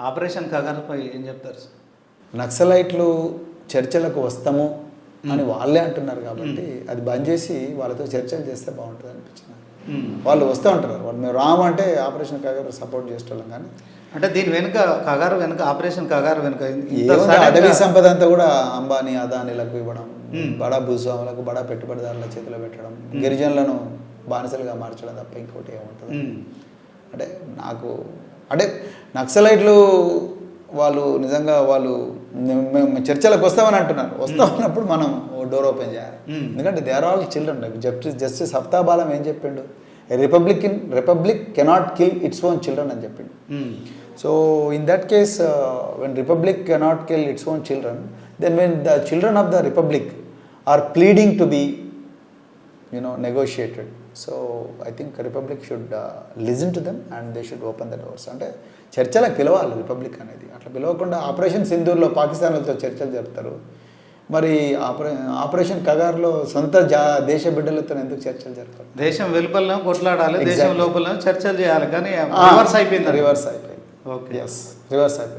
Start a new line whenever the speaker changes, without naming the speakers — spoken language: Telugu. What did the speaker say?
ఆపరేషన్ కగారుపై ఏం చెప్తారు సార్?
నక్సలైట్లు చర్చలకు వస్తాము అని వాళ్ళే అంటున్నారు కాబట్టి అది బంద్ చేసి వాళ్ళతో చర్చలు చేస్తే బాగుంటుంది అనిపించింది. వాళ్ళు వస్తూ ఉంటారు, వాళ్ళు మేము రాము అంటే ఆపరేషన్ కగారు సపోర్ట్ చేసేవాళ్ళం. కానీ
అంటే దీని వెనుక కగారు వెనుక ఆపరేషన్ కగారు వెనుక
అటవీ సంపద అంతా కూడా అంబానీ అదానీలకు ఇవ్వడం, బడా భూస్వాములకు బడా పెట్టుబడిదారుల చేతిలో పెట్టడం, గిరిజనులను బానిసలుగా మార్చడం తప్ప ఇంకోటి ఏముంటుంది. అంటే నాకు అంటే నక్సలైట్లు వాళ్ళు నిజంగా వాళ్ళు మేము చర్చలకు వస్తామని అంటున్నారు. వస్తామన్నప్పుడు మనం డోర్ ఓపెన్ చేయాలి. ఎందుకంటే they are all children. Justice Aftab Alam ఏం చెప్పిండు? Republic cannot kill its own children అని చెప్పిండు. So in that case when republic cannot kill its own children, then when the children of the republic are pleading to be negotiated. So I think Republic should listen to them and they should open the doors. అంటే చర్చలకు పిలవాలి రిపబ్లిక్ అనేది. అట్లా పిలవకుండా ఆపరేషన్ సింధూర్లో పాకిస్తాన్లతో చర్చలు జరుపుతారు, మరి ఆపరేషన్ కగార్లో సొంత దేశ బిడ్డలతో ఎందుకు చర్చలు జరుపుతారు?
దేశం వెలుపల కొట్లాడాలి, దేశం లోపల చర్చలు చేయాలి, కానీ రివర్స్ అయిపోయింది.
ఓకే, రివర్స్ అయిపోయింది.